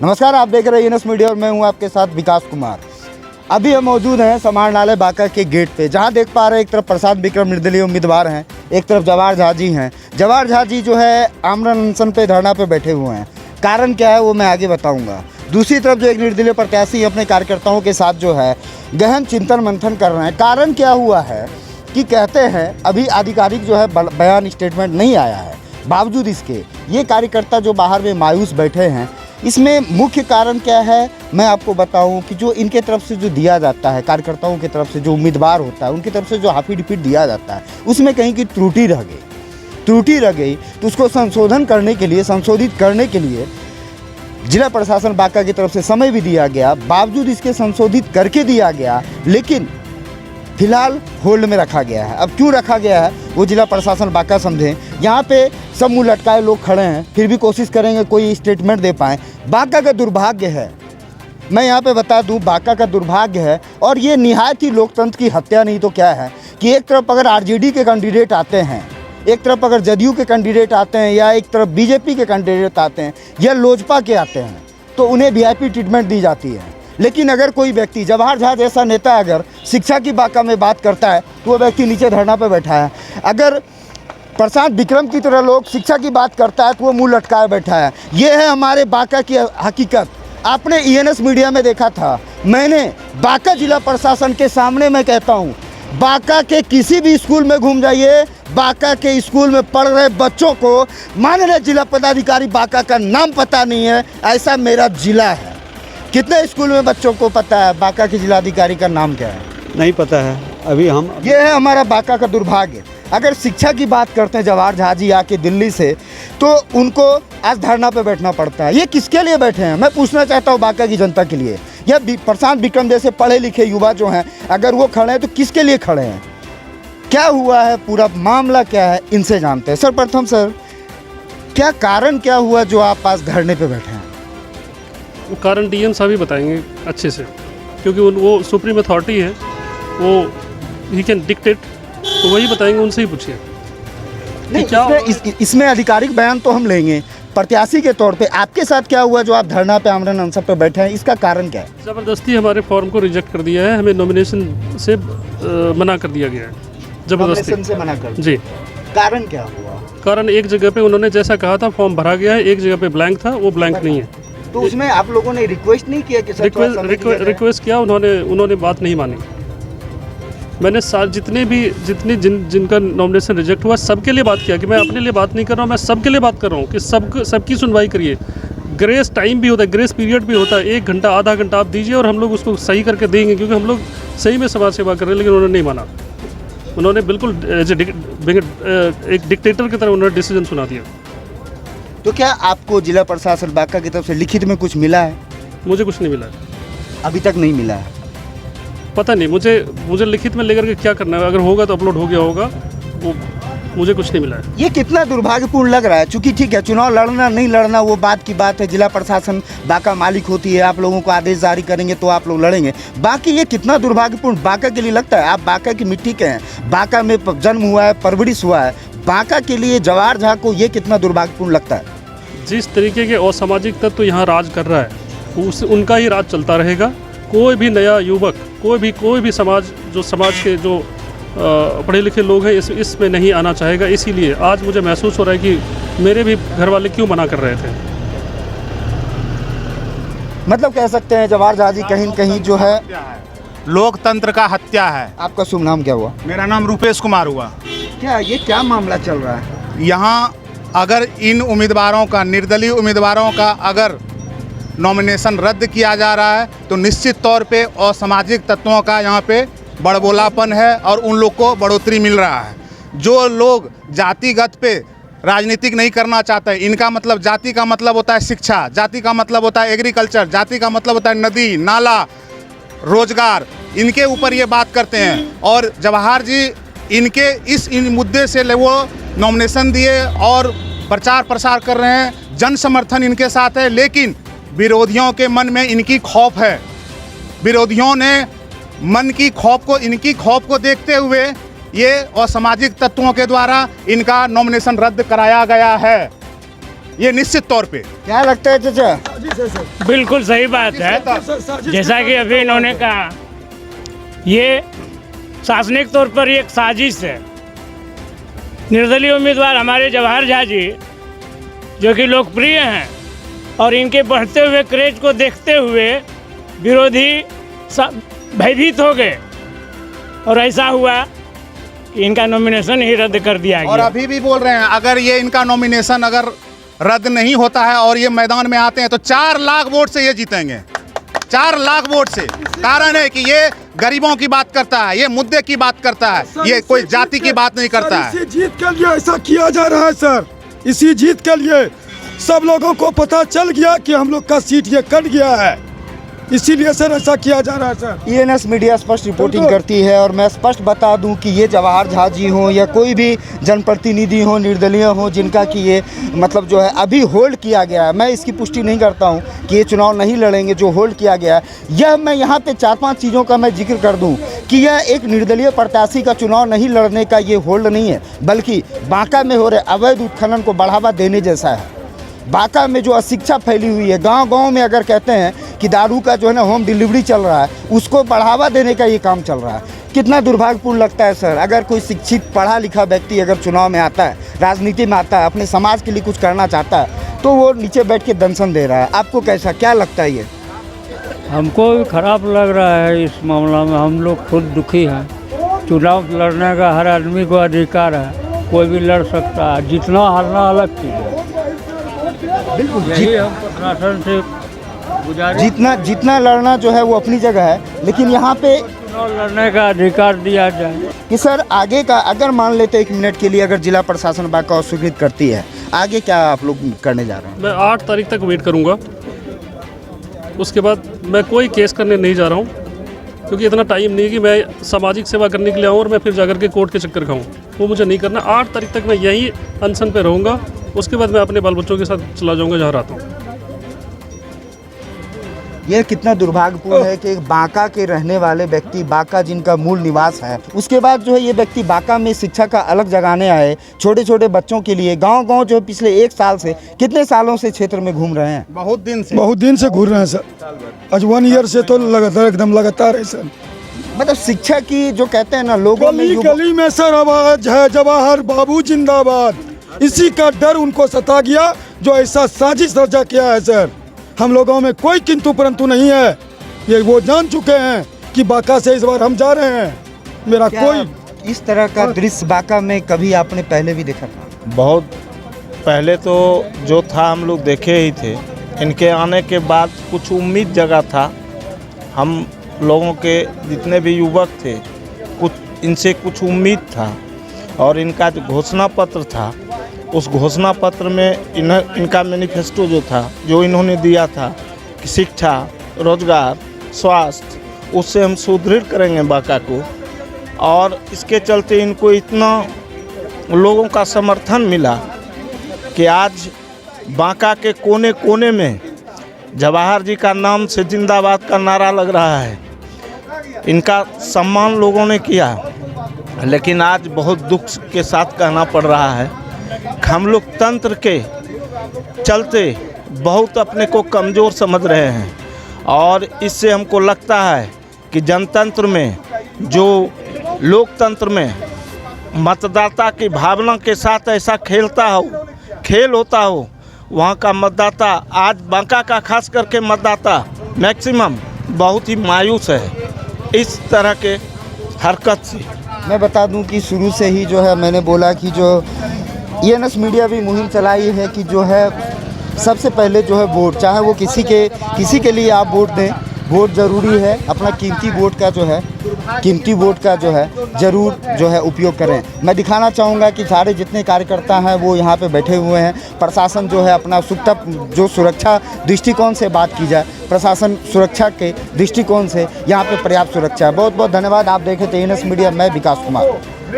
नमस्कार, आप देख रहे हैं यूनस मीडिया और मैं हूं आपके साथ विकास कुमार। अभी हम मौजूद हैं समाहरणालय बांका के गेट पे, जहां देख पा रहे हैं एक तरफ प्रसाद विक्रम निर्दलीय उम्मीदवार हैं, एक तरफ जवाहर झा जी हैं। जवाहर झा जी जो है आमरण अनशन पे धरना पे बैठे हुए हैं। कारण क्या है वो मैं आगे बताऊँगा। दूसरी तरफ जो एक निर्दलीय प्रत्याशी अपने कार्यकर्ताओं के साथ जो है गहन चिंतन मंथन कर रहे हैं। कारण क्या हुआ है कि कहते हैं अभी आधिकारिक जो है बयान स्टेटमेंट नहीं आया है, बावजूद इसके ये कार्यकर्ता जो बाहर में मायूस बैठे हैं। इसमें मुख्य कारण क्या है मैं आपको बताऊं कि जो इनके तरफ से जो दिया जाता है, कार्यकर्ताओं की तरफ से जो उम्मीदवार होता है उनकी तरफ से जो हाफी डिफिट दिया जाता है उसमें कहीं की त्रुटि रह गई तो उसको संशोधित करने के लिए जिला प्रशासन बांका की तरफ से समय भी दिया गया। बावजूद इसके संशोधित करके दिया गया, लेकिन फिलहाल होल्ड में रखा गया है। अब क्यों रखा गया है वो जिला प्रशासन बांका समझें। यहाँ पे सब मुंह लटकाए लोग खड़े हैं, फिर भी कोशिश करेंगे कोई स्टेटमेंट दे पाएँ। बांका का दुर्भाग्य है, मैं यहाँ पे बता दूँ, बांका का दुर्भाग्य है। और ये निहायत ही लोकतंत्र की हत्या नहीं तो क्या है कि एक तरफ अगर आरजेडी के कैंडिडेट आते हैं, एक तरफ अगर जदयू के कैंडिडेट आते हैं, या एक तरफ बीजेपी के कैंडिडेट आते हैं, या लोजपा के आते हैं, तो उन्हें वीआईपी ट्रीटमेंट दी जाती है। लेकिन अगर कोई व्यक्ति जवाहर झा जैसा नेता अगर शिक्षा की बांका में बात करता है तो वो व्यक्ति नीचे धरना पर बैठा है। अगर प्रसाद विक्रम की तरह लोग शिक्षा की बात करता है तो वो मुंह लटकाए बैठा है। ये है हमारे बांका की हकीकत। आपने ईएनएस मीडिया में देखा था, मैंने बांका जिला प्रशासन के सामने मैं कहता हूँ, बांका के किसी भी स्कूल में घूम जाइए, बांका के स्कूल में पढ़ रहे बच्चों को माननीय जिला पदाधिकारी बांका का नाम पता नहीं है, ऐसा मेरा जिला है। कितने स्कूल में बच्चों को पता है बांका के जिलाधिकारी का नाम क्या है? नहीं पता है अभी हम। ये है हमारा बांका का दुर्भाग्य। अगर शिक्षा की बात करते हैं जवाहर झा जी आके दिल्ली से, तो उनको आज धरना पे बैठना पड़ता है। ये किसके लिए बैठे हैं मैं पूछना चाहता हूँ, बांका की जनता के लिए। या प्रशांत विक्रम जैसे पढ़े लिखे युवा जो हैं, अगर वो खड़े हैं तो किसके लिए खड़े हैं? क्या हुआ है, पूरा मामला क्या है, इनसे जानते हैं। सर्वप्रथम सर, क्या कारण क्या हुआ जो आप आज धरने पे बैठे हैं? वो कारण डीएम साहब ही बताएंगे अच्छे से, क्योंकि वो सुप्रीम अथॉरिटी है, वो ही कैन डिक्टेट, तो वही बताएंगे, उनसे ही पूछिए। नहीं, क्या इसमें आधिकारिक बयान तो हम लेंगे। प्रत्याशी के तौर पे आपके साथ क्या हुआ जो आप धरना पे आमरण अनशन पे बैठे हैं, इसका कारण क्या है? ज़बरदस्ती हमारे फॉर्म को रिजेक्ट कर दिया है, हमें नॉमिनेशन से मना कर दिया गया है, जबरदस्ती से मना कर। जी। कारण क्या हुआ? कारण एक जगह पे उन्होंने जैसा कहा था फॉर्म भरा गया है, एक जगह पे ब्लैंक था, वो ब्लैंक नहीं है। तो उसमें आप लोगों ने रिक्वेस्ट नहीं किया कि रिक्वेस्ट किया, उन्होंने बात नहीं मानी। मैंने जिनका नॉमिनेशन रिजेक्ट हुआ सबके लिए बात किया कि मैं अपने लिए बात नहीं कर रहा हूँ, मैं सबके लिए बात कर रहा हूँ कि सबकी सुनवाई करिए। ग्रेस टाइम भी होता है, ग्रेस पीरियड भी होता है, 1 घंटा आधा घंटा आप दीजिए और हम लोग उसको सही करके देंगे, क्योंकि हम लोग सही में समाज सेवा कर रहे हैं। लेकिन उन्होंने नहीं माना, उन्होंने बिल्कुल एक डिक्टेटर की तरह उन्होंने डिसीजन सुना दिया। तो क्या आपको जिला प्रशासन बांका की तरफ से लिखित में कुछ मिला है? मुझे कुछ नहीं मिला है, अभी तक नहीं मिला है। पता नहीं मुझे लिखित में लेकर के क्या करना है। अगर होगा तो अपलोड हो गया होगा, वो मुझे कुछ नहीं मिला है। ये कितना दुर्भाग्यपूर्ण लग रहा है, चूंकि ठीक है चुनाव लड़ना नहीं लड़ना वो बात की बात है, जिला प्रशासन बांका मालिक होती है, आप लोगों को आदेश जारी करेंगे तो आप लोग लड़ेंगे। बाकी ये कितना दुर्भाग्यपूर्ण बांका के लिए लगता है? आप बांका की मिट्टी के हैं, बांका में जन्म हुआ है, परवरिश हुआ है, बांका के लिए जवाहर झा को ये कितना दुर्भाग्यपूर्ण लगता है? जिस तरीके के असामाजिक तत्व तो यहाँ राज कर रहा है, उनका ही राज चलता रहेगा। कोई भी नया युवक, कोई भी समाज के जो पढ़े लिखे लोग हैं इसमें नहीं आना चाहेगा। इसीलिए आज मुझे महसूस हो रहा है कि मेरे भी घर वाले क्यों मना कर रहे थे। मतलब कह सकते हैं जवाहर झा जी कहीं कहीं जो है लोकतंत्र का हत्या है। आपका शुभ नाम क्या हुआ? मेरा नाम रूपेश कुमार हुआ। क्या मामला चल रहा है यहाँ? अगर इन उम्मीदवारों का, निर्दलीय उम्मीदवारों का अगर नॉमिनेशन रद्द किया जा रहा है तो निश्चित तौर पे असामाजिक तत्वों का यहाँ पे बड़बोलापन है और उन लोग को बढ़ोतरी मिल रहा है। जो लोग जातिगत पे राजनीतिक नहीं करना चाहते, इनका मतलब जाति का मतलब होता है शिक्षा, जाति का मतलब होता है एग्रीकल्चर, जाति का मतलब होता है नदी नाला रोजगार, इनके ऊपर ये बात करते हैं। और जवाहर जी इनके इन मुद्दे से वो नॉमिनेशन दिए और प्रचार प्रसार कर रहे हैं, जन समर्थन इनके साथ है। लेकिन विरोधियों के मन में इनकी खौफ है, विरोधियों ने इनकी खौफ को देखते हुए ये असामाजिक तत्वों के द्वारा इनका नॉमिनेशन रद्द कराया गया है। ये निश्चित तौर पे। क्या लगता है चाचा? बिल्कुल सही बात है। जैसा कि अभी इन्होंने कहा, ये शासनिक तौर पर एक साजिश है। निर्दलीय उम्मीदवार हमारे जवाहर झा जी, जो कि लोकप्रिय हैं, और इनके बढ़ते हुए क्रेज को देखते हुए विरोधी भयभीत हो गए और ऐसा हुआ कि इनका नॉमिनेशन ही रद्द कर दिया और गया। अभी भी बोल रहे हैं अगर ये इनका नॉमिनेशन अगर रद्द नहीं होता है और ये मैदान में आते हैं तो 4 लाख वोट से ये जीतेंगे। 4 लाख वोट से। कारण है कि ये गरीबों की बात करता है, ये मुद्दे की बात करता है, ये कोई जाति की बात नहीं करता है। इसी जीत के लिए ऐसा किया जा रहा है सर। इसी जीत के लिए सब लोगों को पता चल गया कि हम लोग का सीट ये कट गया है, इसीलिए सर ऐसा किया जा रहा है सर। ईएनएस मीडिया स्पष्ट रिपोर्टिंग करती है और मैं स्पष्ट बता दूं कि ये जवाहर झा जी हों या कोई भी जनप्रतिनिधि हो, निर्दलीय हो, जिनका कि ये मतलब जो है अभी होल्ड किया गया है, मैं इसकी पुष्टि नहीं करता हूं कि ये चुनाव नहीं लड़ेंगे। जो होल्ड किया गया है, यह मैं यहाँ पे 4-5 चीज़ों का मैं जिक्र कर दूँ कि यह एक निर्दलीय प्रत्याशी का चुनाव नहीं लड़ने का ये होल्ड नहीं है, बल्कि बांका में हो रहे अवैध उत्खनन को बढ़ावा देने जैसा है। बांका में जो अशिक्षा फैली हुई है, गांव-गांव में अगर कहते हैं कि दारू का जो है ना होम डिलीवरी चल रहा है, उसको बढ़ावा देने का ये काम चल रहा है। कितना दुर्भाग्यपूर्ण लगता है सर। अगर कोई शिक्षित पढ़ा लिखा व्यक्ति अगर चुनाव में आता है, राजनीति में आता है, अपने समाज के लिए कुछ करना चाहता है, तो वो नीचे बैठ के दंशन दे रहा है। आपको कैसा क्या लगता है ये? हमको भी खराब लग रहा है इस मामला में। हम लोग खुद दुखी हैं। चुनाव लड़ने का हर आदमी को अधिकार है, कोई भी लड़ सकता है। जीतना हारना अलग चीज़ है। बिल्कुल यही हम प्रशासन से गुजारिश, जितना लड़ना जो है वो अपनी जगह है, लेकिन यहाँ पे चुनाव लड़ने का अधिकार दिया जाए कि सर आगे का अगर मान लेते 1 मिनट के लिए, अगर जिला प्रशासन बांका अस्वीकृत करती है, आगे क्या आप लोग करने जा रहे हैं? मैं 8 तारीख तक वेट करूँगा। उसके बाद मैं कोई केस करने नहीं जा रहा हूँ, क्योंकि इतना टाइम नहीं है कि मैं सामाजिक सेवा करने के लिए आऊँ और मैं फिर जाकर के कोर्ट के चक्कर खाऊँ। वो मुझे नहीं करना। 8 तारीख तक मैं यहीं अनशन पे रहूँगा। उसके बाद मैं अपने बाल बच्चों के साथ चला जाऊँगा जहाँ रहता हूँ। यह कितना दुर्भाग्यपूर्ण है कि एक बांका के रहने वाले व्यक्ति, बांका जिनका मूल निवास है, उसके बाद जो है ये व्यक्ति बांका में शिक्षा का अलग जगाने आए, छोटे छोटे बच्चों के लिए गांव-गांव जो पिछले 1 साल से, कितने सालों से क्षेत्र में घूम रहे हैं? बहुत दिन से घूर रहे हैं सर। आज 1 ईयर से तो लगातार एकदम लगातार है सर। मतलब शिक्षा की जो कहते हैं ना लोगों में गली में सर आवाज है, जवाहर बाबू जिंदाबाद। इसी का डर उनको सता गया, जो ऐसा साजिश रचा किया है सर। हम लोगों में कोई किंतु परंतु नहीं है। ये वो जान चुके हैं कि बांका से इस बार हम जा रहे हैं। मेरा कोई इस तरह का दृश्य बांका में कभी आपने पहले भी देखा था? बहुत पहले तो जो था हम लोग देखे ही थे। इनके आने के बाद कुछ उम्मीद जगा था। हम लोगों के जितने भी युवक थे, कुछ इनसे कुछ उम्मीद था। और इनका जो घोषणा पत्र था, उस घोषणा पत्र में इनका मैनिफेस्टो जो था, जो इन्होंने दिया था कि शिक्षा, रोजगार, स्वास्थ्य, उससे हम सुदृढ़ करेंगे बांका को। और इसके चलते इनको इतना लोगों का समर्थन मिला कि आज बांका के कोने कोने में जवाहर जी का नाम से जिंदाबाद का नारा लग रहा है। इनका सम्मान लोगों ने किया, लेकिन आज बहुत दुख के साथ कहना पड़ रहा है, हम लोग तंत्र के चलते बहुत अपने को कमज़ोर समझ रहे हैं। और इससे हमको लगता है कि जनतंत्र में, जो लोकतंत्र में मतदाता की भावना के साथ ऐसा खेल होता हो, वहाँ का मतदाता, आज बांका का खास करके मतदाता मैक्सिमम बहुत ही मायूस है इस तरह के हरकत से। मैं बता दूं कि शुरू से ही जो है मैंने बोला कि जो ईएनएस मीडिया भी मुहिम चलाई है कि जो है सबसे पहले जो है वोट, चाहे वो किसी के लिए आप वोट दें, वोट ज़रूरी है। अपना कीमती वोट का जो है ज़रूर जो है उपयोग करें। मैं दिखाना चाहूँगा कि सारे जितने कार्यकर्ता हैं वो यहाँ पे बैठे हुए हैं। प्रशासन जो है अपना जो सुरक्षा दृष्टिकोण से बात की जाए, प्रशासन सुरक्षा के दृष्टिकोण से यहाँ पे पर्याप्त सुरक्षा है। बहुत बहुत धन्यवाद। आप देखे थे ईएनएस मीडिया, मैं विकास कुमार।